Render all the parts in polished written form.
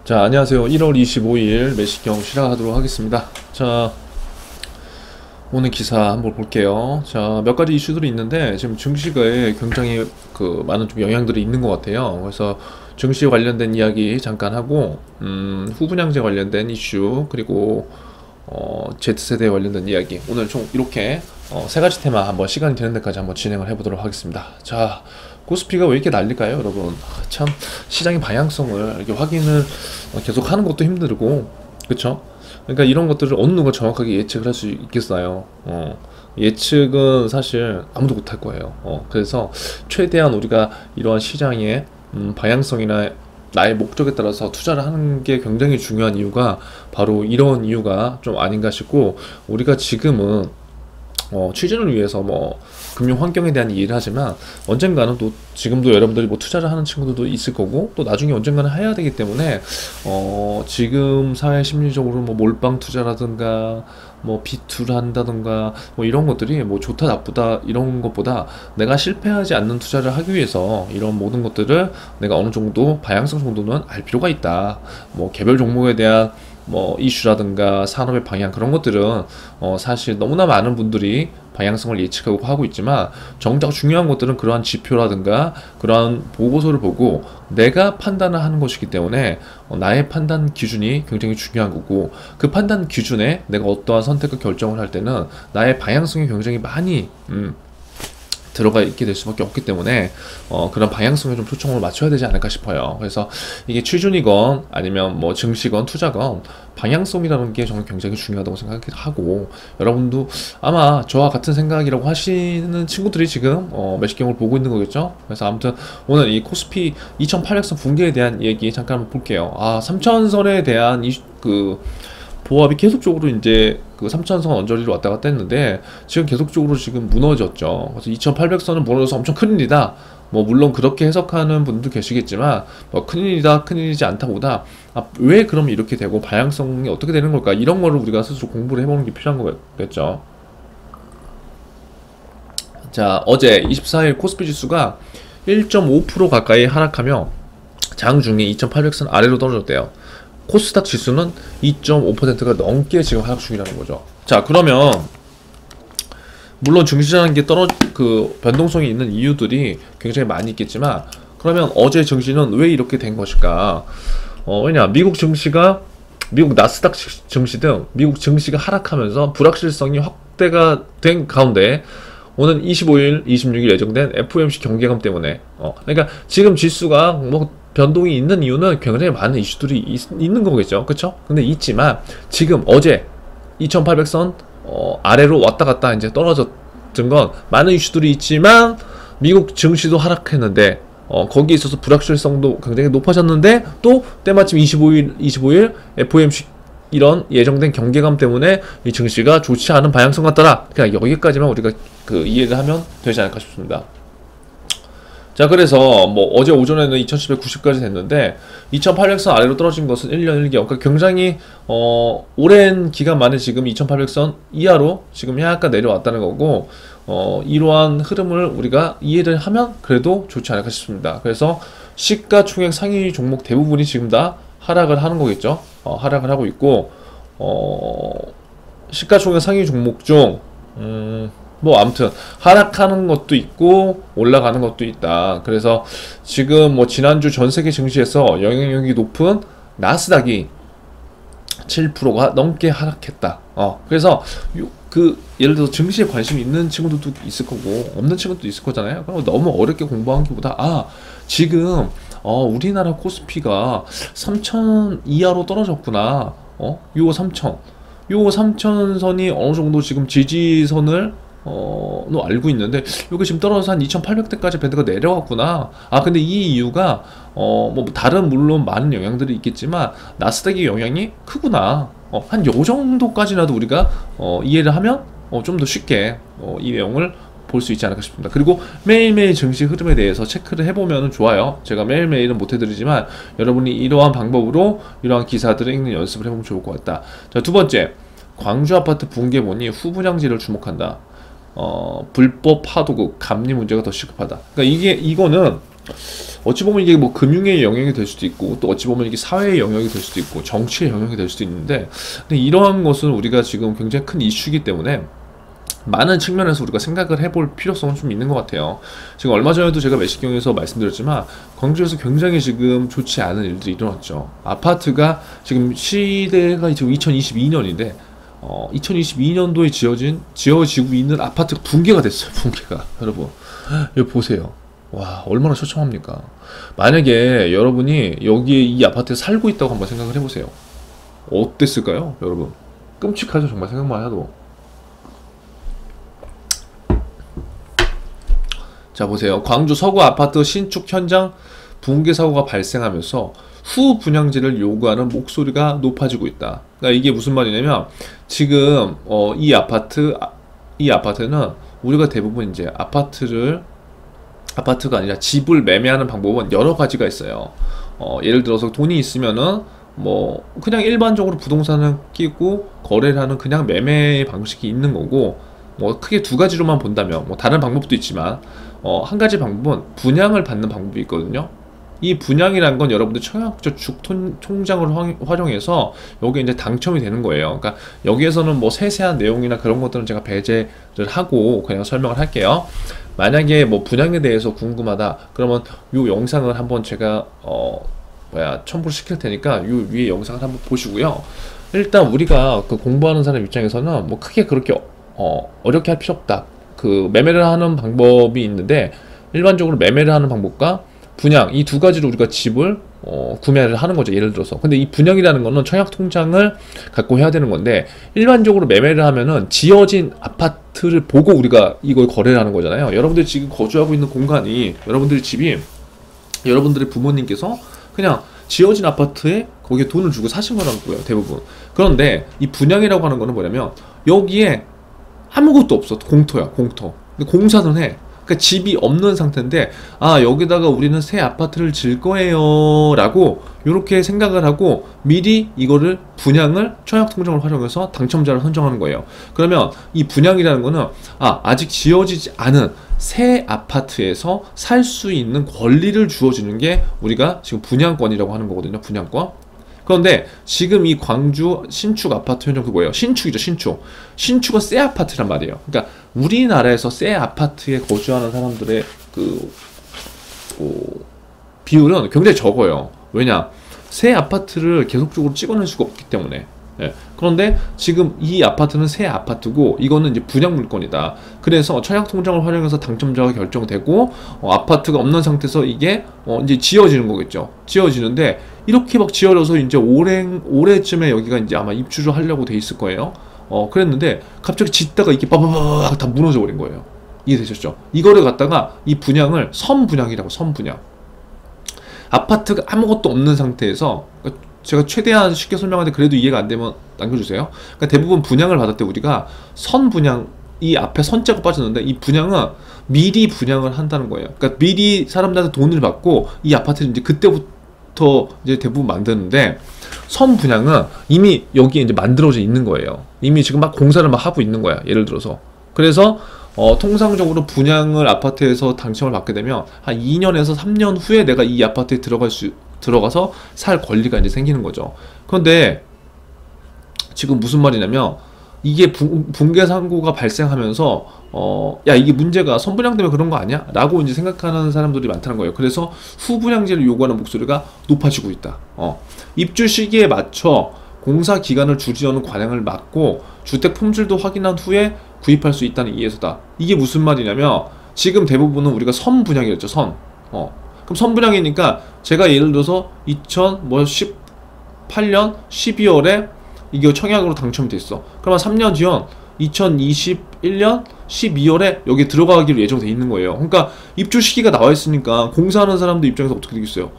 자, 안녕하세요. 1월 25일 매식경 시작하도록 하겠습니다. 자, 오늘 기사 한번 볼게요. 자, 몇 가지 이슈들이 있는데 지금 증시에 굉장히 많은 좀 영향들이 있는 것 같아요. 그래서 증시 관련된 이야기 잠깐 하고, 후분양제 관련된 이슈, 그리고 Z세대 관련된 이야기, 오늘 좀 이렇게 세 가지 테마 한번 시간이 되는 데까지 한번 진행을 해보도록 하겠습니다. 자, 코스피가 왜 이렇게 난릴까요, 여러분? 참 시장의 방향성을 이렇게 확인을 계속 하는 것도 힘들고, 그쵸? 그러니까 이런 것들을 어느 누가 정확하게 예측을 할 수 있겠어요. 예측은 사실 아무도 못할 거예요. 그래서 최대한 우리가 이러한 시장의 방향성이나 나의 목적에 따라서 투자를 하는 게 굉장히 중요한 이유가 바로 이런 이유가 좀 아닌가 싶고, 우리가 지금은 취준을 위해서 금융 환경에 대한 이해를 하지만 언젠가는 또 지금도 여러분들이 투자를 하는 친구들도 있을 거고 또 나중에 언젠가는 해야 되기 때문에 지금 사회 심리적으로 몰빵 투자라든가 비투를 한다든가 이런 것들이 좋다 나쁘다 이런 것보다 내가 실패하지 않는 투자를 하기 위해서 이런 모든 것들을 내가 어느 정도 방향성 정도는 알 필요가 있다. 개별 종목에 대한 이슈라든가 산업의 방향, 그런 것들은 사실 너무나 많은 분들이 방향성을 예측하고 하고 있지만 정작 중요한 것들은 그러한 지표라든가 그러한 보고서를 보고 내가 판단을 하는 것이기 때문에 나의 판단 기준이 굉장히 중요한 거고, 그 판단 기준에 내가 어떠한 선택과 결정을 할 때는 나의 방향성이 굉장히 많이 들어가 있게 될 수밖에 없기 때문에 그런 방향성에 좀 초점을 맞춰야 되지 않을까 싶어요. 그래서 이게 취준이건 아니면 증시건 투자건 방향성이라는 게 저는 굉장히 중요하다고 생각하고, 여러분도 아마 저와 같은 생각이라고 하시는 친구들이 지금 매식경을 보고 있는 거겠죠. 그래서 아무튼 오늘 이 코스피 2800선 붕괴에 대한 얘기 잠깐 한번 볼게요. 3000선에 대한 보합이 계속적으로 이제 3000선 언저리로 왔다 갔다 했는데 지금 계속적으로 지금 무너졌죠. 그래서 2800선은 무너져서 엄청 큰일이다. 물론 그렇게 해석하는 분도 계시겠지만 큰일이다, 큰일이지 않다보다 왜 그럼 이렇게 되고 방향성이 어떻게 되는 걸까, 이런 거를 우리가 스스로 공부를 해보는 게 필요한 거겠죠. 자, 어제 24일 코스피 지수가 1.5% 가까이 하락하며 장중에 2800선 아래로 떨어졌대요. 코스닥 지수는 2.5%가 넘게 지금 하락 중이라는 거죠. 자, 그러면 물론 증시라는 게 변동성이 있는 이유들이 굉장히 많이 있겠지만, 그러면 어제 증시는 왜 이렇게 된 것일까? 왜냐, 미국 나스닥 증시 등 미국 증시가 하락하면서 불확실성이 확대가 된 가운데 오는 25일, 26일 예정된 FOMC 경계감 때문에 그러니까 지금 지수가 변동이 있는 이유는 굉장히 많은 이슈들이 있는 거겠죠. 그쵸? 근데 있지만 지금 어제 2800선 아래로 왔다 갔다 이제 떨어졌던 건 많은 이슈들이 있지만 미국 증시도 하락했는데 거기에 있어서 불확실성도 굉장히 높아졌는데 또 때마침 25일 FOMC 이런 예정된 경계감 때문에 이 증시가 좋지 않은 방향성 같더라. 그냥 여기까지만 우리가 이해를 하면 되지 않을까 싶습니다. 자, 그래서 어제 오전에는 2790까지 됐는데 2800선 아래로 떨어진 것은 1년 1개월, 그러니까 굉장히 오랜 기간 만에 지금 2800선 이하로 지금 약간 내려왔다는 거고, 이러한 흐름을 우리가 이해를 하면 그래도 좋지 않을까 싶습니다. 그래서 시가총액 상위 종목 대부분이 지금 다 하락을 하는 거겠죠. 하락을 하고 있고, 시가총액 상위 종목 중 아무튼 하락하는 것도 있고 올라가는 것도 있다. 그래서 지금 지난주 전세계 증시에서 영향력이 높은 나스닥이 7%가 넘게 하락했다. 그래서 예를 들어서 증시에 관심 있는 친구들도 있을 거고 없는 친구들도 있을 거잖아요. 그럼 너무 어렵게 공부하기보다 지금 우리나라 코스피가 3000 이하로 떨어졌구나. 요 3000선이 어느 정도 지금 지지선을 알고 있는데 여기 지금 떨어져서 한 2800대까지 밴드가 내려갔구나. 근데 이 이유가 다른 물론 많은 영향들이 있겠지만 나스닥의 영향이 크구나. 한 요 정도까지라도 우리가 이해를 하면 좀 더 쉽게 이 내용을 볼 수 있지 않을까 싶습니다. 그리고 매일매일 증시 흐름에 대해서 체크를 해보면 좋아요. 제가 매일매일은 못해드리지만 여러분이 이러한 방법으로 이러한 기사들을 읽는 연습을 해보면 좋을 것 같다. 자, 두 번째, 광주 아파트 붕괴본이 후분양지를 주목한다. 불법 파도국 감리 문제가 더 시급하다. 그러니까 이거는 어찌 보면 이게 뭐 금융의 영역이 될 수도 있고, 또 어찌 보면 이게 사회의 영역이 될 수도 있고, 정치의 영역이 될 수도 있는데, 근데 이러한 것은 우리가 지금 굉장히 큰 이슈이기 때문에 많은 측면에서 우리가 생각을 해볼 필요성은 좀 있는 것 같아요. 지금 얼마 전에도 제가 매식경에서 말씀드렸지만, 광주에서 굉장히 지금 좋지 않은 일들이 일어났죠. 아파트가 지금 시대가 지금 2022년인데 2022년도에 지어지고 있는 아파트가 붕괴가 됐어요. 붕괴가. 여러분 여기 보세요. 와, 얼마나 처참합니까? 만약에 여러분이 여기에 이 아파트에 살고 있다고 한번 생각을 해보세요. 어땠을까요, 여러분? 끔찍하죠, 정말 생각만 해도. 자, 보세요. 광주 서구 아파트 신축 현장 붕괴 사고가 발생하면서 후 분양제를 요구하는 목소리가 높아지고 있다. 그러니까 이게 무슨 말이냐면, 지금 이 아파트는 우리가 대부분 이제 아파트가 아니라 집을 매매하는 방법은 여러 가지가 있어요. 예를 들어서 돈이 있으면은 뭐 그냥 일반적으로 부동산을 끼고 거래를 하는 그냥 매매 방식이 있는 거고, 뭐 크게 두 가지로만 본다면, 뭐 다른 방법도 있지만 한 가지 방법은 분양을 받는 방법이 있거든요. 이 분양이라는 건 여러분들 청약저 주택통장을 활용해서 여기에 이제 당첨이 되는 거예요. 그러니까 여기에서는 뭐 세세한 내용이나 그런 것들은 제가 배제를 하고 그냥 설명을 할게요. 만약에 뭐 분양에 대해서 궁금하다 그러면 이 영상을 한번 제가 첨부를 시킬 테니까 이 위에 영상을 한번 보시고요. 일단 우리가 그 공부하는 사람 입장에서는 뭐 크게 그렇게 어렵게 할 필요 없다. 그 매매를 하는 방법이 있는데, 일반적으로 매매를 하는 방법과 분양, 이 두 가지로 우리가 집을 구매를 하는 거죠, 예를 들어서. 근데 이 분양이라는 거는 청약 통장을 갖고 해야 되는 건데, 일반적으로 매매를 하면은 지어진 아파트를 보고 우리가 이걸 거래를 하는 거잖아요. 여러분들이 지금 거주하고 있는 공간이, 여러분들의 집이 여러분들의 부모님께서 그냥 지어진 아파트에 거기에 돈을 주고 사신 거라고요, 대부분. 그런데 이 분양이라고 하는 거는 뭐냐면, 여기에 아무것도 없어. 공터야, 공터. 근데 공사는 해. 그러니까 집이 없는 상태인데, 아, 여기다가 우리는 새 아파트를 질 거예요 라고 이렇게 생각을 하고 미리 이거를 분양을 청약통장을 활용해서 당첨자를 선정하는 거예요. 그러면 이 분양이라는 거는 아직 지어지지 않은 새 아파트에서 살 수 있는 권리를 주어지는 게 우리가 지금 분양권이라고 하는 거거든요. 분양권. 그런데 지금 이 광주 신축 아파트 현장도 뭐예요? 신축이죠, 신축. 신축은 새 아파트란 말이에요. 그러니까 우리나라에서 새 아파트에 거주하는 사람들의 비율은 굉장히 적어요. 왜냐? 새 아파트를 계속적으로 찍어낼 수가 없기 때문에. 예. 그런데 지금 이 아파트는 새 아파트고 이거는 이제 분양 물건이다. 그래서 청약 통장을 활용해서 당첨자가 결정되고 아파트가 없는 상태에서 이게 이제 지어지는 거겠죠. 지어지는데 이렇게 막 지어져서 이제 올해쯤에 여기가 이제 아마 입주를 하려고 돼 있을 거예요. 그랬는데 갑자기 짓다가 이게 빠바바박 다 무너져 버린 거예요. 이해되셨죠? 이거를 갖다가 이 분양을 선분양이라고, 선분양. 아파트가 아무것도 없는 상태에서, 제가 최대한 쉽게 설명하는데 그래도 이해가 안 되면 남겨주세요. 그러니까 대부분 분양을 받을 때 우리가 선분양, 이 앞에 선자가 빠졌는데 이 분양은 미리 분양을 한다는 거예요. 그러니까 미리 사람들한테 돈을 받고 이 아파트를 이제 그때부터 이제 대부분 만드는데, 선분양은 이미 여기에 이제 만들어져 있는 거예요. 이미 지금 막 공사를 막 하고 있는 거야, 예를 들어서. 그래서 통상적으로 분양을 아파트에서 당첨을 받게 되면 한 2년에서 3년 후에 내가 이 아파트에 들어가서 살 권리가 이제 생기는 거죠. 그런데 지금 무슨 말이냐면, 이게 붕괴 사고가 발생하면서 야, 이게 문제가 선분양 때문에 그런 거 아니야? 라고 이제 생각하는 사람들이 많다는 거예요. 그래서 후분양제를 요구하는 목소리가 높아지고 있다. 입주 시기에 맞춰 공사 기간을 줄이려는 관행을 막고 주택 품질도 확인한 후에 구입할 수 있다는 이해서다. 이게 무슨 말이냐면, 지금 대부분은 우리가 선분양이었죠, 선. 그럼 선분양이니까 제가 예를 들어서 2018년 12월에 이게 청약으로 당첨이 됐어. 그러면 3년 뒤엔 2021년 12월에 여기 들어가기로 예정돼 있는 거예요. 그러니까 입주 시기가 나와 있으니까 공사하는 사람들 입장에서 어떻게 되겠어요?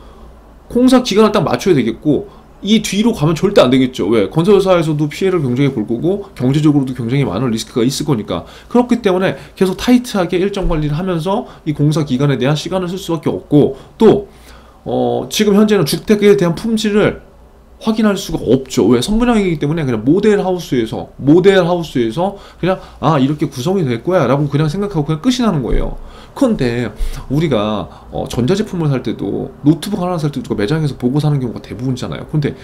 공사 기간을 딱 맞춰야 되겠고, 이 뒤로 가면 절대 안 되겠죠. 왜? 건설사에서도 피해를 굉장히 볼 거고 경제적으로도 굉장히 많은 리스크가 있을 거니까. 그렇기 때문에 계속 타이트하게 일정 관리를 하면서 이 공사 기간에 대한 시간을 쓸 수밖에 없고, 또 지금 현재는 주택에 대한 품질을 확인할 수가 없죠. 왜? 선분양이기 때문에 그냥 모델 하우스에서 그냥 이렇게 구성이 될 거야 라고 그냥 생각하고 그냥 끝이 나는 거예요. 그런데 우리가 전자제품을 살 때도 노트북 하나 살 때도 누가 매장에서 보고 사는 경우가 대부분이잖아요. 그런데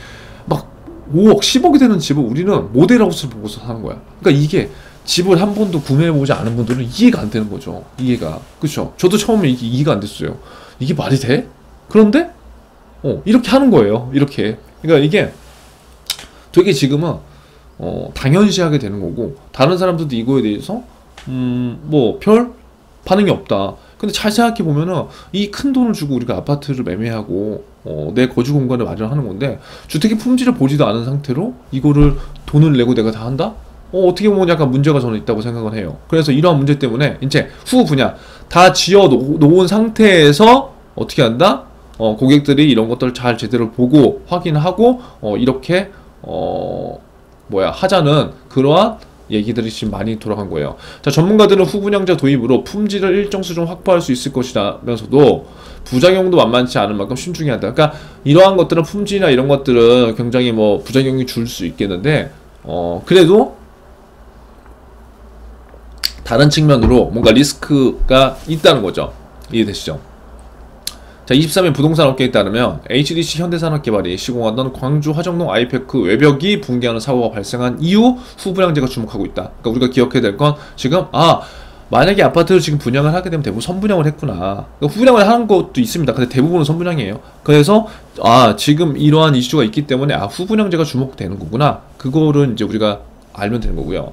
막 5억, 10억이 되는 집을 우리는 모델하우스를 보고서 사는 거야. 그러니까 이게 집을 한 번도 구매해보지 않은 분들은 이해가 안 되는 거죠. 이해가. 그쵸? 저도 처음에 이게 이해가 안 됐어요. 이게 말이 돼? 그런데 이렇게 하는 거예요. 이렇게. 그러니까 이게 되게 지금은 당연시하게 되는 거고, 다른 사람들도 이거에 대해서 뭐 별 반응이 없다. 근데 잘 생각해 보면은 이 큰 돈을 주고 우리가 아파트를 매매하고 내 거주 공간을 마련하는 건데, 주택의 품질을 보지도 않은 상태로 이거를 돈을 내고 내가 다 한다? 어떻게 보면 약간 문제가 저는 있다고 생각을 해요. 그래서 이러한 문제 때문에 이제 후 분양 다 지어 놓은 상태에서 어떻게 한다? 고객들이 이런 것들을 잘 제대로 보고 확인하고 이렇게 하자는 그러한 얘기들이 지금 많이 돌아간 거예요. 자, 전문가들은 후분양자 도입으로 품질을 일정 수준 확보할 수 있을 것이라면서도 부작용도 만만치 않을 만큼 신중해야 한다. 그러니까 이러한 것들은 품질이나 이런 것들은 굉장히 뭐 부작용이 줄 수 있겠는데 그래도 다른 측면으로 뭔가 리스크가 있다는 거죠. 이해되시죠? 자, 23일 부동산 업계에 따르면 HDC 현대산업개발이 시공하던 광주 화정동 아이패크 외벽이 붕괴하는 사고가 발생한 이후 후분양제가 주목하고 있다. 그러니까 우리가 기억해야 될 건 지금 만약에 아파트를 지금 분양을 하게 되면 대부분 선분양을 했구나. 그러니까 후분양을 하는 것도 있습니다. 근데 대부분은 선분양이에요. 그래서 지금 이러한 이슈가 있기 때문에 후분양제가 주목되는 거구나. 그거를 이제 우리가 알면 되는 거고요.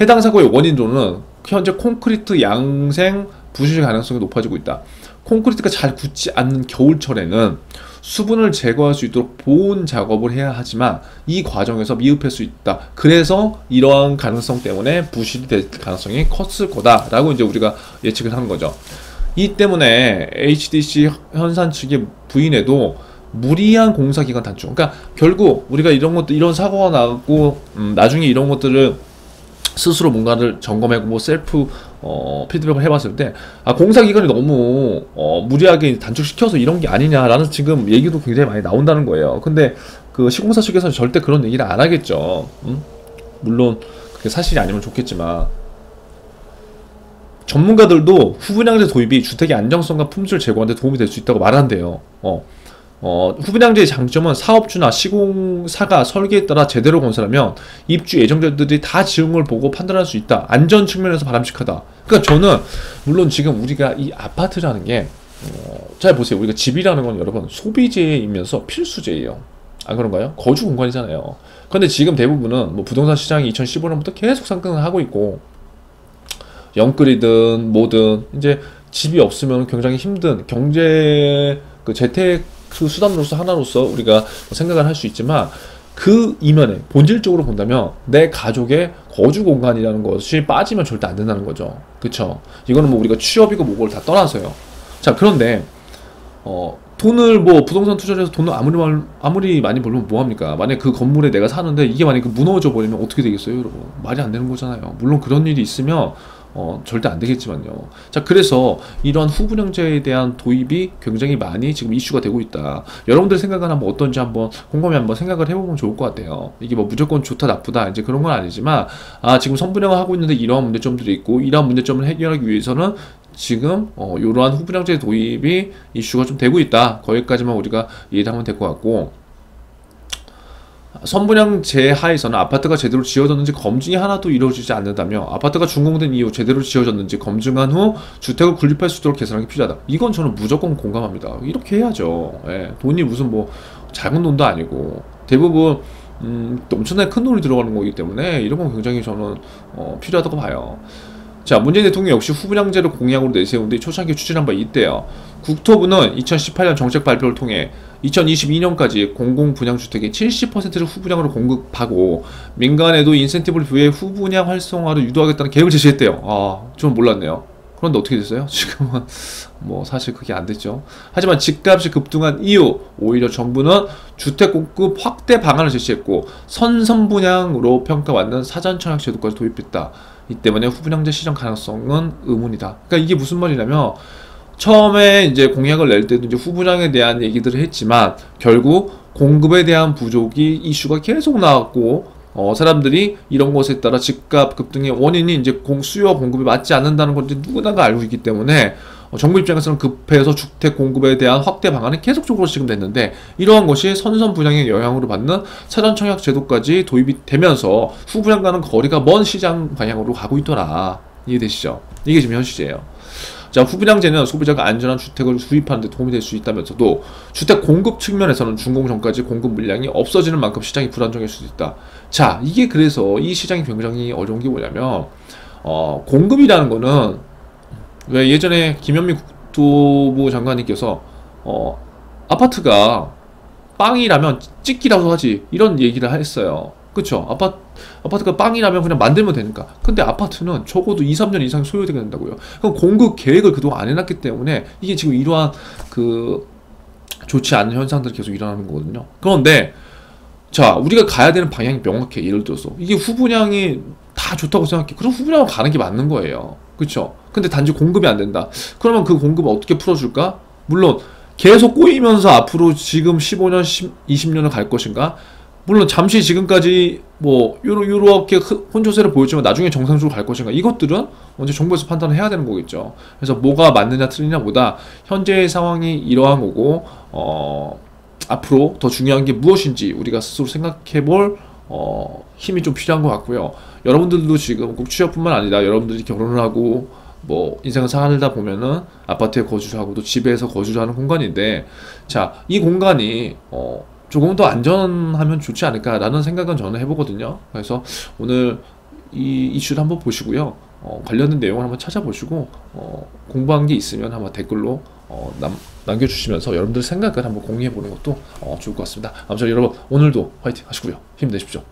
해당 사고의 원인으로는 현재 콘크리트 양생 부실 가능성이 높아지고 있다. 콘크리트가 잘 굳지 않는 겨울철에는 수분을 제거할 수 있도록 보온 작업을 해야 하지만 이 과정에서 미흡할 수 있다. 그래서 이러한 가능성 때문에 부실이 될 가능성이 컸을 거다라고 이제 우리가 예측을 하는 거죠. 이 때문에 HDC 현산 측의 부인에도 무리한 공사기간 단축. 그러니까 결국 우리가 이런 사고가 나고 나중에 이런 것들을 스스로 뭔가를 점검하고 뭐 셀프 피드백을 해봤을 때 공사 기간이 너무 무리하게 단축시켜서 이런 게 아니냐라는 지금 얘기도 굉장히 많이 나온다는 거예요. 근데 그 시공사 측에서는 절대 그런 얘기를 안 하겠죠. 물론 그게 사실이 아니면 좋겠지만 전문가들도 후분양제 도입이 주택의 안정성과 품질 제고하는 데 도움이 될 수 있다고 말한대요. 후분양제의 장점은 사업주나 시공사가 설계에 따라 제대로 건설하면 입주 예정자들이 다 지은 걸 보고 판단할 수 있다. 안전 측면에서 바람직하다. 그러니까 저는 물론 지금 우리가 이 아파트라는 게 잘 보세요. 우리가 집이라는 건 여러분 소비재이면서 필수재예요. 안 그런가요? 거주 공간이잖아요. 그런데 지금 대부분은 뭐 부동산 시장이 2015년부터 계속 상승을 하고 있고 영끌이든 뭐든 이제 집이 없으면 굉장히 힘든 경제 재택 수단으로서 하나로서 우리가 생각을 할 수 있지만 그 이면에 본질적으로 본다면 내 가족의 거주 공간이라는 것이 빠지면 절대 안 된다는 거죠. 그쵸? 이거는 뭐 우리가 취업이고 뭐고 다 떠나서요. 자, 그런데 돈을 뭐 부동산 투자를 해서 돈을 아무리 많이 벌면 뭐합니까? 만약 그 건물에 내가 사는데 이게 만약에 무너져 버리면 어떻게 되겠어요, 여러분? 말이 안 되는 거잖아요. 물론 그런 일이 있으면 절대 안 되겠지만요. 자, 그래서 이러한 후분양제에 대한 도입이 굉장히 많이 지금 이슈가 되고 있다. 여러분들 생각은 한번 어떤지 한번 곰곰이 한번 생각을 해보면 좋을 것 같아요. 이게 뭐 무조건 좋다 나쁘다 이제 그런 건 아니지만 지금 선분양을 하고 있는데 이러한 문제점들이 있고 이러한 문제점을 해결하기 위해서는 지금 이러한 후분양제 도입이 이슈가 좀 되고 있다. 거기까지만 우리가 이해를 하면 될 것 같고, 선분양제 하에서는 아파트가 제대로 지어졌는지 검증이 하나도 이루어지지 않는다며 아파트가 준공된 이후 제대로 지어졌는지 검증한 후 주택을 군립할 수 있도록 개선하기 필요하다. 이건 저는 무조건 공감합니다. 이렇게 해야죠. 돈이 무슨 뭐 작은 돈도 아니고 대부분 엄청나게 큰 돈이 들어가는 거기 때문에 이런 건 굉장히 저는 필요하다고 봐요. 자, 문재인 대통령 역시 후분양제를 공약으로 내세운 뒤 초창기 추진한 바 있대요. 국토부는 2018년 정책 발표를 통해 2022년까지 공공분양주택의 70%를 후분양으로 공급하고 민간에도 인센티브를 부여해 후분양 활성화를 유도하겠다는 계획을 제시했대요. 좀 몰랐네요. 그런데 어떻게 됐어요? 지금은 뭐 사실 그게 안 됐죠. 하지만 집값이 급등한 이후 오히려 정부는 주택 공급 확대 방안을 제시했고 선선분양으로 평가받는 사전청약 제도까지 도입했다. 이 때문에 후분양제 시장 가능성은 의문이다. 그러니까 이게 무슨 말이냐면 처음에 이제 공약을 낼 때도 이제 후분양에 대한 얘기들을 했지만 결국 공급에 대한 부족이 이슈가 계속 나왔고 사람들이 이런 것에 따라 집값 급등의 원인이 이제 수요와 공급이 맞지 않는다는 걸 이제 누구나가 알고 있기 때문에 정부 입장에서는 급해서 주택 공급에 대한 확대 방안이 계속적으로 지금 됐는데, 이러한 것이 선선 분양의 영향으로 받는 사전 청약 제도까지 도입이 되면서 후분양과는 거리가 먼 시장 방향으로 가고 있더라. 이해되시죠? 이게 지금 현실이에요. 자, 후분양제는 소비자가 안전한 주택을 구입하는 데 도움이 될 수 있다면서도 주택 공급 측면에서는 준공 전까지 공급 물량이 없어지는 만큼 시장이 불안정할 수도 있다. 자, 이게 그래서 이 시장이 굉장히 어려운 게 뭐냐면 공급이라는 거는, 왜 예전에 김현미 국토부 장관님께서 아파트가 빵이라면 찍기라도 하지, 이런 얘기를 했어요. 그쵸? 아파트가 빵이라면 그냥 만들면 되니까. 근데 아파트는 적어도 2, 3년 이상 소요되게 된다고요. 그럼 공급 계획을 그동안 안 해놨기 때문에 이게 지금 이러한 좋지 않은 현상들이 계속 일어나는 거거든요. 그런데 자, 우리가 가야 되는 방향이 명확해. 예를 들어서 이게 후분양이 다 좋다고 생각해. 그럼 후분양으로 가는 게 맞는 거예요. 그쵸? 근데 단지 공급이 안 된다. 그러면 그 공급을 어떻게 풀어줄까? 물론 계속 꼬이면서 앞으로 지금 15년, 20년을 갈 것인가? 물론 잠시 지금까지 뭐 요렇게 혼조세를 보였지만 나중에 정상적으로 갈 것인가, 이것들은 먼저 정부에서 판단을 해야 되는 거겠죠. 그래서 뭐가 맞느냐 틀리냐보다 현재의 상황이 이러한 거고, 앞으로 더 중요한 게 무엇인지 우리가 스스로 생각해볼 힘이 좀 필요한 것 같고요. 여러분들도 지금 꼭 취업뿐만 아니라 여러분들이 결혼을 하고 뭐 인생을 살다 보면은 아파트에 거주를 하고 또 집에서 거주를 하는 공간인데, 자, 이 공간이 조금 더 안전하면 좋지 않을까라는 생각은 저는 해보거든요. 그래서 오늘 이 이슈를 한번 보시고요. 관련된 내용을 한번 찾아보시고 공부한 게 있으면 한번 댓글로 남겨주시면서 여러분들 생각을 한번 공유해보는 것도 좋을 것 같습니다. 아무튼 여러분 오늘도 화이팅 하시고요. 힘내십시오.